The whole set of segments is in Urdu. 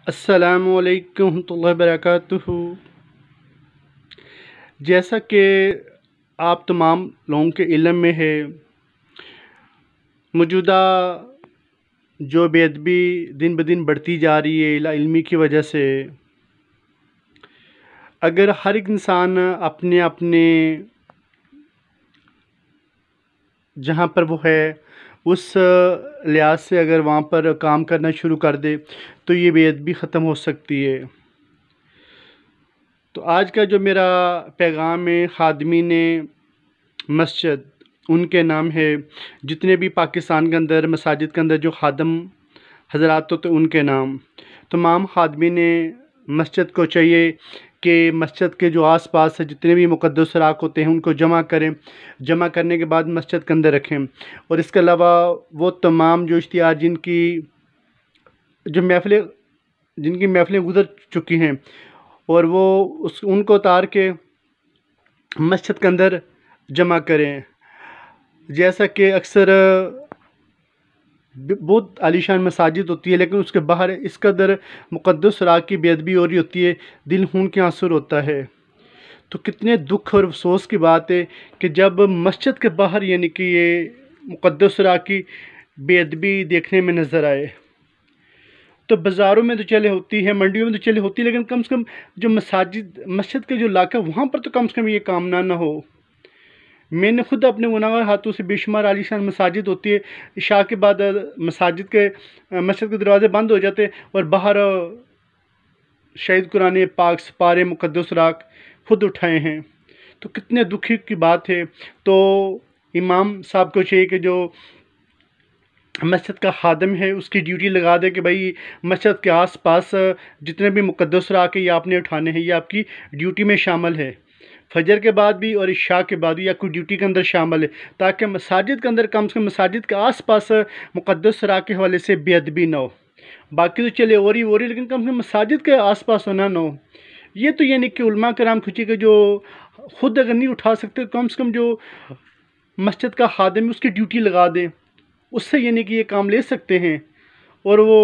السلام علیکم ورحمۃ اللہ وبرکاتہ۔ جیسا کہ آپ تمام لوگوں کے علم میں ہے، موجودہ جو بے ادبی دن بدن بڑھتی جا رہی ہے علمی کی وجہ سے، اگر ہر ایک انسان اپنے اپنے جہاں پر وہ ہے اس لحاظ سے اگر وہاں پر کام کرنا شروع کر دے تو یہ بے ادبی ختم ہو سکتی ہے۔ تو آج کا جو میرا پیغام ہے خادمین مسجد، ان کے نام ہے، جتنے بھی پاکستان کے اندر مساجد کے اندر جو خادم حضرات ہوتے ہیں ان کے نام۔ تمام خادمین مسجد کو چاہیے کہ مسجد کے جو آس پاس جتنے بھی مقدس سراغ ہوتے ہیں ان کو جمع کریں، جمع کرنے کے بعد مسجد کے اندر رکھیں۔ اور اس کے علاوہ وہ تمام جو اشتہار جن کی محفلیں گزر چکی ہیں اور وہ ان کو اتار کے مسجد کے اندر جمع کریں۔ جیسا کہ اکثر بہت عالیشان مساجد ہوتی ہے لیکن اس کے باہر اس قدر مقدس سراغ کی بے ادبی ہو رہی ہوتی ہے، دل خون کے آنسو ہوتا ہے۔ تو کتنے دکھ اور افسوس کی بات ہے کہ جب مسجد کے باہر یعنی کہ یہ مقدس سراغ کی بے ادبی دیکھنے میں نظر آئے، تو بازاروں میں تو چلے ہوتی ہے، منڈیوں میں تو چلے ہوتی ہے، لیکن کم سے کم جو مسجد کے جو علاقہ وہاں پر تو کم سے کم یہ کام نہ ہو۔ میں نے خود اپنے گناہگار ہاتھوں سے بے شمار عالیشان مساجد ہوتی ہے، عشاء کے بعد مسجد کے دروازے بند ہو جاتے اور باہر شہید قرآن پاک سپارے مقدس سراغ خود اٹھائے ہیں۔ تو کتنے دکھی کی بات ہے۔ تو امام صاحب کو چاہیے کہ جو مسجد کا خادم ہے اس کی ڈیوٹی لگا دے کہ بھائی مسجد کے آس پاس جتنے بھی مقدس سراغ ہیں یہ آپ نے اٹھانے ہیں، یہ آپ کی ڈیوٹی میں شامل ہے، فجر کے بعد بھی اور عشاء کے بعد بھی یا کوئی ڈیوٹی کے اندر شامل ہے، تاکہ مساجد کے اندر کم سے کم مساجد کے آس پاس مقدس سراغ کے حوالے سے بے ادبی نہ ہو۔ باقی تو چلے ہو رہی لیکن کم سے کم مساجد کے آس پاس ہونا نہ ہو۔ یہ تو یعنی کہ علماء کرام کھچی کے جو خود اگر نہیں اٹھا سکتے کم سے کم جو مسجد کا خادم ہے اس کی ڈیوٹی لگا دیں، اس سے یعنی کہ یہ کام لے سکتے ہیں اور وہ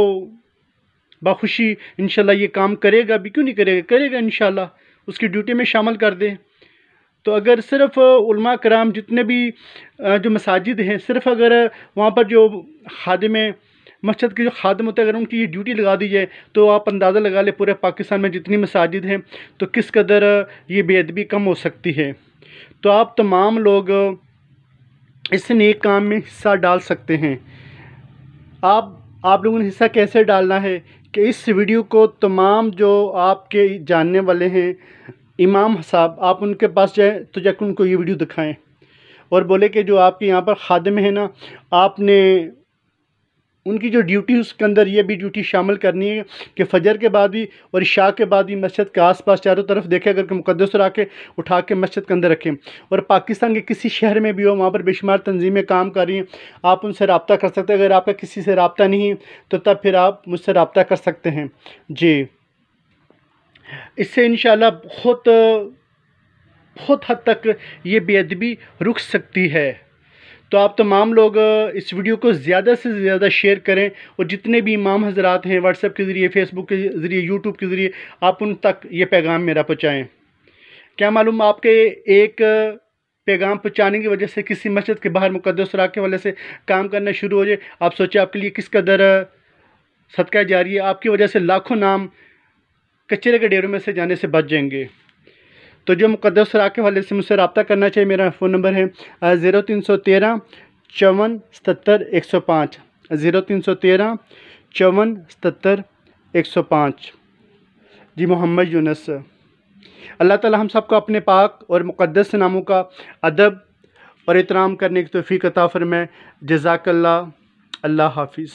بخوشی انشاءاللہ یہ کام کرے گا بھی، کیوں نہیں کرے گا انشاءاللہ، اس کی ڈیوٹی میں شامل کر دیں۔ تو اگر صرف علماء کرام جتنے بھی جو مساجد ہیں، صرف اگر وہاں پر جو خادم مسجد کے جو خادم ہوتے ہیں اگر ان کی یہ ڈیوٹی لگا دی جائے تو آپ اندازہ لگا لیں پورے پاکستان میں جتنی مساجد ہیں تو کس قدر یہ بے ادبی کم ہو سکتی ہے۔ تو آپ تمام لوگ اس نیک کام میں حصہ ڈال سکتے ہیں۔ آپ لوگوں نے حصہ کیسے ڈالنا ہے کہ اس ویڈیو کو تمام جو آپ کے جاننے والے ہیں امام صاحب، آپ ان کے پاس جائیں تو جا کے ان کو یہ ویڈیو دکھائیں اور بولے کہ جو آپ کے یہاں پر خادم ہیں نا، آپ نے ان کی جو ڈیوٹی اس کے اندر یہ بھی ڈیوٹی شامل کرنی ہے کہ فجر کے بعد بھی اور عشاء کے بعد بھی مسجد کے آس پاس چاروں طرف دیکھیں، اگر کہ مقدس سراغ کے اٹھا کے مسجد کے اندر رکھیں۔ اور پاکستان کے کسی شہر میں بھی ہو، وہاں پر بے شمار تنظیمیں کام کر رہی ہیں، آپ ان سے رابطہ کر سکتے ہیں۔ اگر آپ کا کسی سے رابطہ نہیں تو تب پھر آپ مجھ سے رابطہ کر سکتے ہیں جی۔ اس سے انشاءاللہ بہت حد تک یہ بے ادبی رک سکتی ہے۔ تو آپ تمام لوگ اس ویڈیو کو زیادہ سے زیادہ شیئر کریں اور جتنے بھی امام حضرات ہیں واٹس ایپ کے ذریعے، فیس بک کے ذریعے، یوٹیوب کے ذریعے آپ ان تک یہ پیغام میرا پہنچائیں۔ کیا معلوم آپ کے ایک پیغام پہنچانے کی وجہ سے کسی مسجد کے باہر مقدس سراغ کے وجہ سے کام کرنا شروع ہو جائے۔ آپ سوچیں آپ کے لیے کس قدر صدقہ جاری ہے، آپ کی وجہ سے لاکھوں نام کچرے کے ڈھیروں میں سے جانے سے بچ جائیں گے۔ تو جو مقدس سراغ کے حوالے سے مجھ سے رابطہ کرنا چاہیے، میرا فون نمبر ہے 0313 54 77 105 0313 54 77 105 جی، محمد یونس۔ اللہ تعالی ہم سب کو اپنے پاک اور مقدس ناموں کا ادب اور احترام کرنے کی توفیق عطا فرمائے۔ جزاک اللہ۔ اللہ حافظ۔